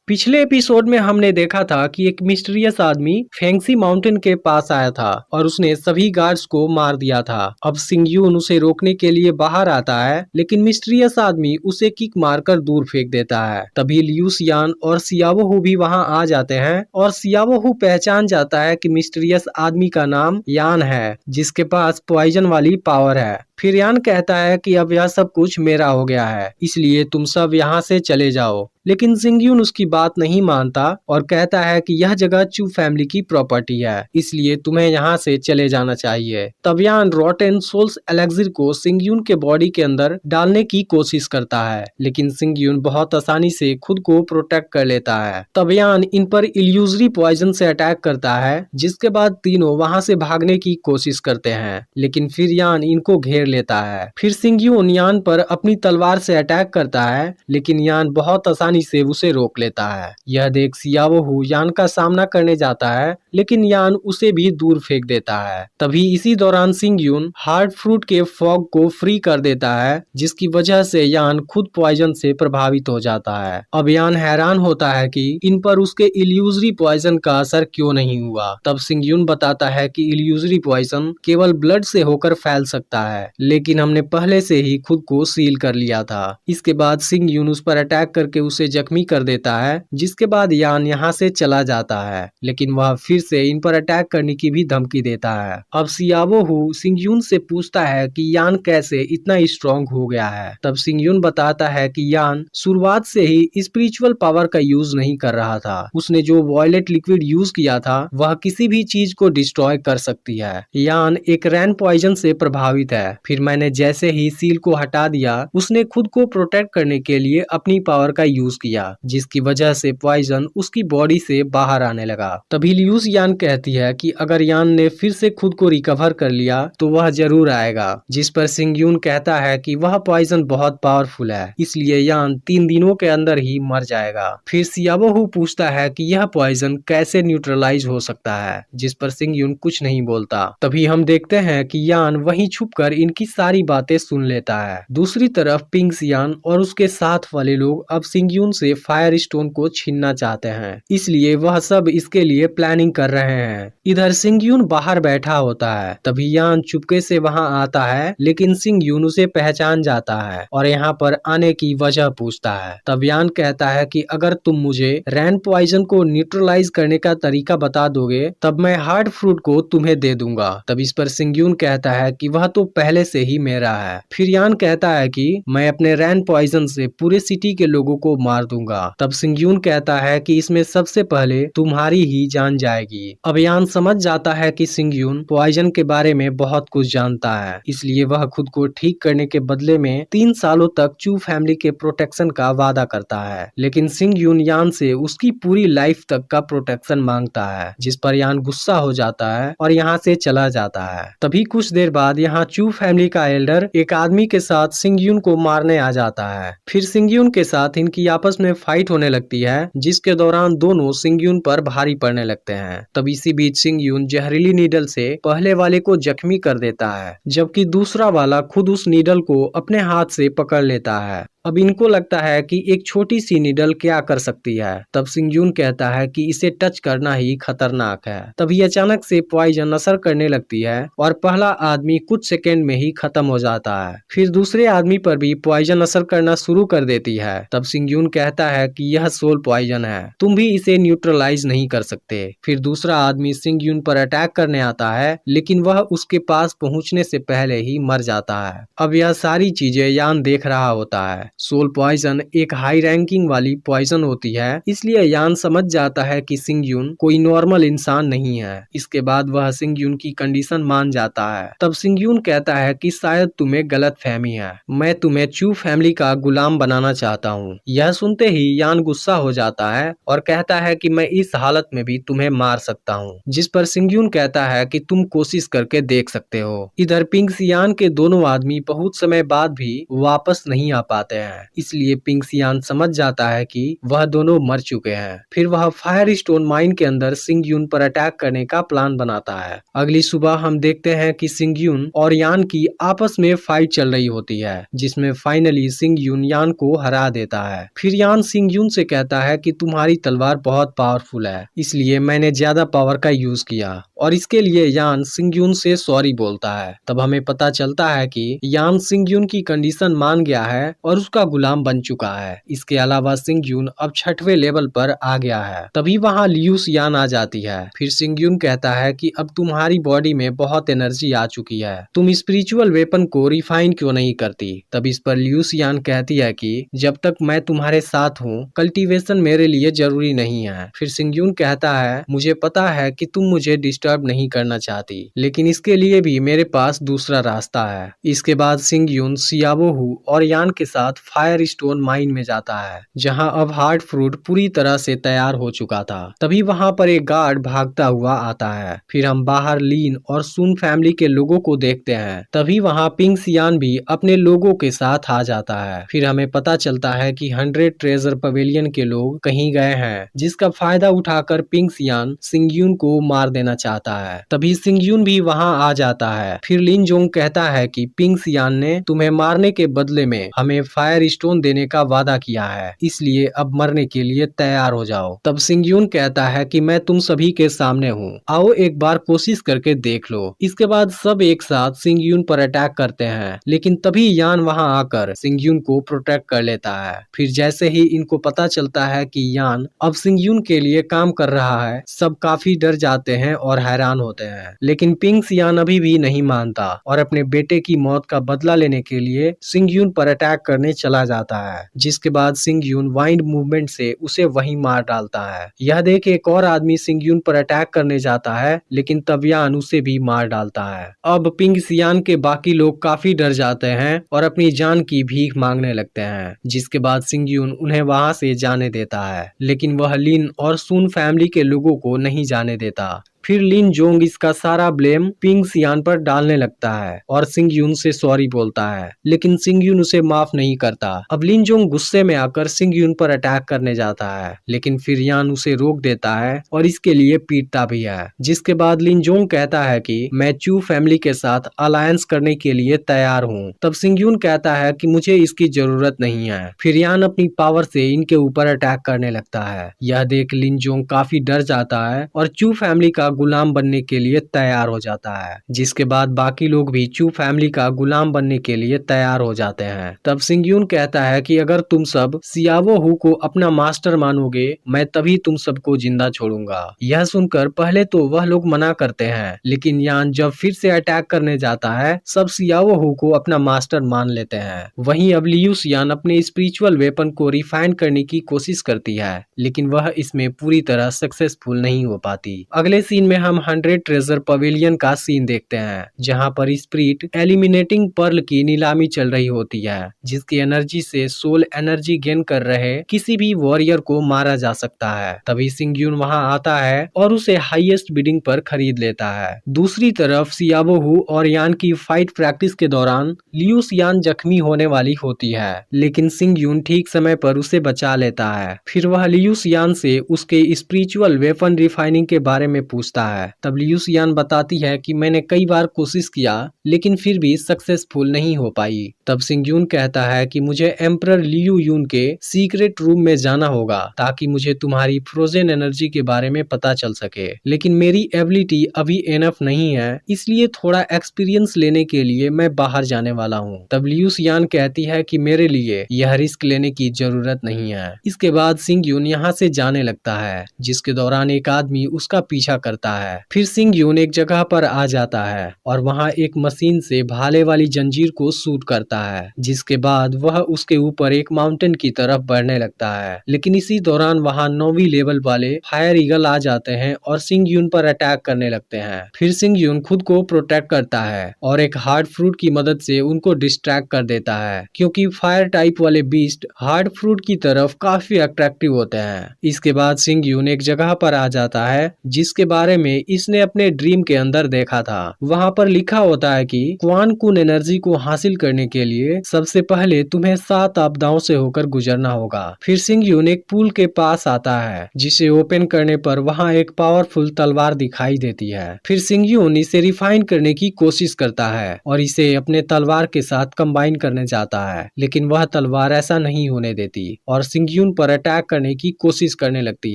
पिछले एपिसोड में हमने देखा था कि एक मिस्टीरियस आदमी फेंगसी माउंटेन के पास आया था और उसने सभी गार्ड्स को मार दिया था। अब सिंगयून उसे रोकने के लिए बाहर आता है, लेकिन मिस्टीरियस आदमी उसे किक मारकर दूर फेंक देता है। तभी लियू सियान और सियावोहू भी वहां आ जाते हैं और सियावोहू पहचान जाता है कि मिस्टीरियस आदमी का नाम यान है, जिसके पास पॉइजन वाली पावर है। फिर यान कहता है कि अब यह सब कुछ मेरा हो गया है, इसलिए तुम सब यहाँ से चले जाओ। लेकिन सिंगयून उसकी बात नहीं मानता और कहता है कि यह जगह चू फैमिली की प्रॉपर्टी है, इसलिए तुम्हें यहाँ से चले जाना चाहिए। तब यान रॉटेन सोल्स एलेक्सिर को सिंगयून के बॉडी के अंदर डालने की कोशिश करता है, लेकिन सिंगयून बहुत आसानी से खुद को प्रोटेक्ट कर लेता है। तब यान इन पर इल्यूजरी पॉइजन से अटैक करता है, जिसके बाद तीनों वहाँ से भागने की कोशिश करते हैं, लेकिन फिर यान इनको घेर लेता है। फिर सिंगयून यान पर अपनी तलवार से अटैक करता है, लेकिन यान बहुत आसानी से उसे रोक लेता है। यह देख सियावोहू यान का सामना करने जाता है, लेकिन यान उसे भी दूर फेंक देता है। तभी इसी दौरान सिंगयून हार्ड फ्रूट के फॉग को फ्री कर देता है, जिसकी वजह से यान खुद पॉइजन से प्रभावित हो जाता है। अब यान हैरान होता है कि इन पर उसके इल्यूजरी पॉइजन का असर क्यों नहीं हुआ। तब सिंगयून बताता है कि इल्यूजरी पॉइजन केवल ब्लड से होकर फैल सकता है, लेकिन हमने पहले से ही खुद को सील कर लिया था। इसके बाद सिंगयून उस पर अटैक करके उसे जख्मी कर देता है, जिसके बाद यान यहाँ से चला जाता है, लेकिन वह फिर से इन पर अटैक करने की भी धमकी देता है। अब सियावोहू सिंगयून से पूछता है कि यान कैसे इतना स्ट्रॉन्ग हो गया है। तब सिंगयून बताता है कि यान शुरुआत से ही स्पिरिचुअल पावर का यूज नहीं कर रहा था। उसने जो वॉयलेट लिक्विड यूज किया था वह किसी भी चीज को डिस्ट्रॉय कर सकती है। यान एक रैन पॉइजन से प्रभावित है। फिर मैंने जैसे ही सील को हटा दिया, उसने खुद को प्रोटेक्ट करने के लिए अपनी पावर का यूज किया, जिसकी वजह से पॉइजन उसकी बॉडी से बाहर आने लगा। तभी लियूस यान कहती है कि अगर यान ने फिर से खुद को रिकवर कर लिया तो वह जरूर आएगा, जिस पर सिंगयून कहता है कि वह पॉइजन बहुत पावरफुल है, इसलिए यान 3 दिनों के अंदर ही मर जाएगा। फिर सियावोहू पूछता है कि यह पॉइजन कैसे न्यूट्रलाइज हो सकता है, जिस पर सिंगयून कुछ नहीं बोलता। तभी हम देखते हैं कि यान वहीं छुपकर इनकी सारी बातें सुन लेता है। दूसरी तरफ पिंग सियान और उसके साथ वाले लोग अब सिंगयून से फायर स्टोन को छीनना चाहते हैं, इसलिए वह सब इसके लिए प्लानिंग कर रहे हैं। इधर सिंगयून बाहर बैठा होता है। तभी यान चुपके से वहां आता है, लेकिन सिंगयून उसे पहचान जाता है और यहाँ पर आने की वजह पूछता है। तब यान कहता है कि अगर तुम मुझे रैन पॉइजन को न्यूट्रलाइज करने का तरीका बता दोगे, तब मैं हार्ड फ्रूट को तुम्हें दे दूंगा। तब इस पर सिंगयून कहता है कि वह तो पहले से ही मेरा है। फिर यान कहता है कि मैं अपने रैन पॉइजन से पूरे सिटी के लोगों को मार दूंगा। तब सिंगयून कहता है कि इसमें सबसे पहले तुम्हारी ही जान जाएगी। अब यान समझ जाता है कि सिंगयून पॉइजन के बारे में बहुत कुछ जानता है, इसलिए वह खुद को ठीक करने के बदले में 3 सालों तक चू फैमिली के प्रोटेक्शन का वादा करता है। लेकिन सिंगयून यान से उसकी पूरी लाइफ तक का प्रोटेक्शन मांगता है, जिस पर यान गुस्सा हो जाता है और यहाँ से चला जाता है। तभी कुछ देर बाद यहाँ चू फैमिली का एल्डर एक आदमी के साथ सिंगयून को मारने आ जाता है। फिर सिंगयून के साथ इनकी आपस में फाइट होने लगती है, जिसके दौरान दोनों सिंगयून पर भारी पड़ने लगते हैं। तब इसी बीच सिंगयून जहरीली नीडल से पहले वाले को जख्मी कर देता है, जबकि दूसरा वाला खुद उस नीडल को अपने हाथ से पकड़ लेता है। अब इनको लगता है कि एक छोटी सी नीडल क्या कर सकती है। तब सिंगयून कहता है कि इसे टच करना ही खतरनाक है। तभी अचानक से पॉइजन असर करने लगती है और पहला आदमी कुछ सेकेंड में ही खत्म हो जाता है। फिर दूसरे आदमी पर भी पॉइजन असर करना शुरू कर देती है। तब सिंगयून कहता है कि यह सोल पॉइजन है, तुम भी इसे न्यूट्रलाइज नहीं कर सकते। फिर दूसरा आदमी सिंगयून पर अटैक करने आता है, लेकिन वह उसके पास पहुंचने से पहले ही मर जाता है। अब यह सारी चीजें यान देख रहा होता है। सोल पॉइजन एक हाई रैंकिंग वाली पॉइजन होती है, इसलिए यान समझ जाता है कि सिंगयून कोई नॉर्मल इंसान नहीं है। इसके बाद वह सिंगयून की कंडीशन मान जाता है। तब सिंगयून कहता है कि शायद तुम्हें गलत फहमी है, मैं तुम्हें चू फैमिली का गुलाम बनाना चाहता हूँ। यह सुनते ही यान गुस्सा हो जाता है और कहता है कि मैं इस हालत में भी तुम्हें मार सकता हूँ, जिस पर सिंगयून कहता है कि तुम कोशिश करके देख सकते हो। इधर पिंग सियान के दोनों आदमी बहुत समय बाद भी वापस नहीं आ पाते हैं, इसलिए पिंक सियान समझ जाता है कि वह दोनों मर चुके हैं। फिर वह फायर स्टोन माइन के अंदर सिंग यून पर अटैक करने का प्लान बनाता है। अगली सुबह हम देखते हैं कि सिंग यून और यान की आपस में फाइट चल रही होती है, जिसमें फाइनली सिंग यून यान को हरा देता है। फिर यान सिंग यून से कहता है कि तुम्हारी तलवार बहुत पावरफुल है, इसलिए मैंने ज्यादा पावर का यूज किया, और इसके लिए यान सिंग यून से सॉरी बोलता है। तब हमें पता चलता है कि यान सिंग यून की कंडीशन मान गया है और उसका गुलाम बन चुका है। इसके अलावा सिंग यून अब 6वें लेवल पर आ गया है। तभी वहाँ लियू सियान आ जाती है। फिर सिंग यून कहता है कि अब तुम्हारी बॉडी में बहुत एनर्जी आ चुकी है, तुम स्पिरिचुअल वेपन को रिफाइन क्यों नहीं करती। तब इस पर लियू सियान कहती है कि जब तक मैं तुम्हारे साथ हूँ, कल्टीवेशन मेरे लिए जरूरी नहीं है। फिर सिंग यून कहता है मुझे पता है कि तुम मुझे डिस्टर्ब नहीं करना चाहती, लेकिन इसके लिए भी मेरे पास दूसरा रास्ता है। इसके बाद सिंग यून सियाबो हु और यान के साथ फायर स्टोन माइन में जाता है, जहां अब हार्ड फ्रूट पूरी तरह से तैयार हो चुका था। तभी वहां पर एक गार्ड भागता हुआ आता है। फिर हम बाहर लीन और सुन फैमिली के लोगों को देखते हैं। तभी वहां पिंक सियान भी अपने लोगों के साथ आ जाता है। फिर हमें पता चलता है कि 100 ट्रेजर पवेलियन के लोग कहीं गए हैं, जिसका फायदा उठाकर पिंक सियान सिंग यून को मार देना चाहता है। तभी सिंग यून भी वहां आ जाता है। फिर लिन जोंग कहता है कि पिंक सियान ने तुम्हें मारने के बदले में हमें फायर स्टोन देने का वादा किया है, इसलिए अब मरने के लिए तैयार हो जाओ। तब सिंग यून कहता है कि मैं तुम सभी के सामने हूँ, आओ एक बार कोशिश करके देख लो। इसके बाद सब एक साथ सिंग यून पर अटैक करते हैं, लेकिन तभी यान वहां आकर सिंग यून को प्रोटेक्ट कर लेता है। फिर जैसे ही इनको पता चलता है कि यान अब सिंग यून के लिए काम कर रहा है, सब काफी डर जाते हैं और हैरान होते हैं। लेकिन पिंक सियान अभी भी नहीं मानता और अपने बेटे की मौत का बदला लेने के लिए सिंग यून पर अटैक करने चला जाता है, जिसके बाद सिंग यून वाइंड मूवमेंट से उसे वहीं मार डालता है। यह देख एक और आदमी सिंग यून पर अटैक करने जाता है, लेकिन तब यान उसे भी मार डालता है। अब पिंक सियान के बाकी लोग काफी डर जाते हैं और अपनी जान की भीख मांगने लगते हैं, जिसके बाद सिंग यून उन्हें वहां से जाने देता है, लेकिन वह लिन और सुन फैमिली के लोगों को नहीं जाने देता। फिर लिन जोंग इसका सारा ब्लेम पिंक सियान पर डालने लगता है और सिंग यून से सॉरी बोलता है, लेकिन सिंग यून उसे माफ नहीं करता। अब लिन जोंग गुस्से में आकर सिंग यून पर अटैक करने जाता है, लेकिन फिर यान उसे रोक देता है और इसके लिए पीटता भी है। जिसके बाद लिन जोंग कहता है कि मैं चू फैमिली के साथ अलायंस करने के लिए तैयार हूँ। तब सिंग यून कहता है कि मुझे इसकी जरूरत नहीं है। फिर यान अपनी पावर से इनके ऊपर अटैक करने लगता है। यह देख लिन जोंग काफी डर जाता है और चू फैमिली का गुलाम बनने के लिए तैयार हो जाता है। जिसके बाद बाकी लोग भी चू फैमिली का गुलाम बनने के लिए तैयार हो जाते हैं। तब सिंग यून कहता है कि अगर तुम सब सियावो हु को अपना मास्टर मानोगे, मैं तभी तुम सबको जिंदा छोड़ूंगा। यह सुनकर पहले तो वह लोग मना करते हैं, लेकिन यान जब फिर से अटैक करने जाता है, सब सियावो हु को अपना मास्टर मान लेते हैं। वहीं अब लियू सियान अपने स्पिरिचुअल वेपन को रिफाइन करने की कोशिश करती है, लेकिन वह इसमें पूरी तरह सक्सेसफुल नहीं हो पाती। अगले सीन में हम 100 ट्रेजर पवेलियन का सीन देखते हैं, जहां पर स्पिरिट एलिमिनेटिंग पर्ल की नीलामी चल रही होती है, जिसकी एनर्जी से सोल एनर्जी गेन कर रहे किसी भी वॉरियर को मारा जा सकता है। तभी सिंग यून वहां आता है और उसे हाईएस्ट बिडिंग पर खरीद लेता है। दूसरी तरफ सियाबो हु और यान की फाइट प्रैक्टिस के दौरान लियू सियान जख्मी होने वाली होती है, लेकिन सिंग यून ठीक समय पर उसे बचा लेता है। फिर वह लियू सियान से उसके स्पिरिचुअल वेपन रिफाइनिंग के बारे में पूछता है। तब लियू सियान बताती है कि मैंने कई बार कोशिश किया, लेकिन फिर भी सक्सेसफुल नहीं हो पाई। तब सिंग यून कहता है कि मुझे एम्परर लियू यून के सीक्रेट रूम में जाना होगा, ताकि मुझे तुम्हारी फ्रोजन एनर्जी के बारे में पता चल सके, लेकिन मेरी एबिलिटी अभी एनफ नहीं है, इसलिए थोड़ा एक्सपीरियंस लेने के लिए मैं बाहर जाने वाला हूँ। तब लियू सियान कहती है कि मेरे लिए यह रिस्क लेने की जरूरत नहीं है। इसके बाद सिंग यून यहाँ से जाने लगता है, जिसके दौरान एक आदमी उसका पीछा करता है। फिर सिंग यून एक जगह पर आ जाता है और वहाँ एक मशीन से भाले वाली जंजीर को शूट करता है, जिसके बाद वह उसके ऊपर एक माउंटेन की तरफ बढ़ने लगता है। लेकिन इसी दौरान वहाँ 9वीं लेवल वाले फायर ईगल आ जाते हैं और सिंग यून पर अटैक करने लगते हैं। फिर सिंग यून खुद को प्रोटेक्ट करता है और एक हार्ड फ्रूट की मदद से उनको डिस्ट्रैक्ट कर देता है, क्योंकि फायर टाइप वाले बीस्ट हार्ड फ्रूट की तरफ काफी अट्रैक्टिव होते हैं। इसके बाद सिंग यून एक जगह पर आ जाता है, जिसके बाद बारे में इसने अपने ड्रीम के अंदर देखा था। वहाँ पर लिखा होता है कि क्वान कुन एनर्जी को हासिल करने के लिए सबसे पहले तुम्हें 7 आपदाओं से होकर गुजरना होगा। फिर सिंग यून एक पूल के पास आता है, जिसे ओपन करने पर वहाँ एक पावरफुल तलवार दिखाई देती है। फिर सिंग यून इसे रिफाइन करने की कोशिश करता है और इसे अपने तलवार के साथ कंबाइन करने जाता है, लेकिन वह तलवार ऐसा नहीं होने देती और सिंग यून पर अटैक करने की कोशिश करने लगती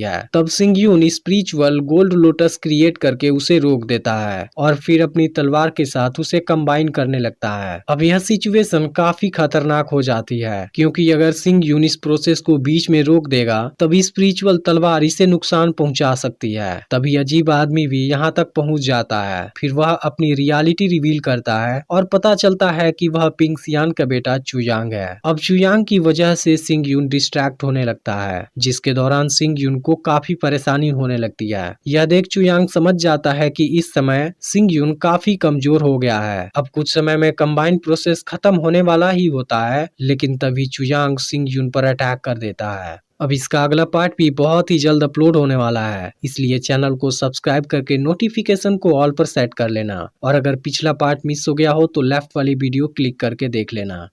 है। तब सिंग यून स्पिरिचुअल गोल्ड लोटस क्रिएट करके उसे रोक देता है और फिर अपनी तलवार के साथ उसे कंबाइन करने लगता है। अब यह सिचुएशन काफी खतरनाक हो जाती है, क्योंकि अगर सिंग यून इस प्रोसेस को बीच में रोक देगा तभी स्पिरिचुअल तलवार इसे नुकसान पहुंचा सकती है। तभी अजीब आदमी भी यहाँ तक पहुंच जाता है। फिर वह अपनी रियलिटी रिवील करता है और पता चलता है कि वह पिंग सियान का बेटा चुयांग है। अब चुयांग की वजह से सिंग यून डिस्ट्रैक्ट होने लगता है, जिसके दौरान सिंग यून को काफी परेशानी होने लगती है। यह देख चुयांग समझ जाता है कि इस समय सिंग यून काफी कमजोर हो गया है। अब कुछ समय में कंबाइन प्रोसेस खत्म होने वाला ही होता है, लेकिन तभी चुयांग सिंग यून पर अटैक कर देता है। अब इसका अगला पार्ट भी बहुत ही जल्द अपलोड होने वाला है, इसलिए चैनल को सब्सक्राइब करके नोटिफिकेशन को ऑल पर सेट कर लेना। और अगर पिछला पार्ट मिस हो गया हो तो लेफ्ट वाली वीडियो क्लिक करके देख लेना।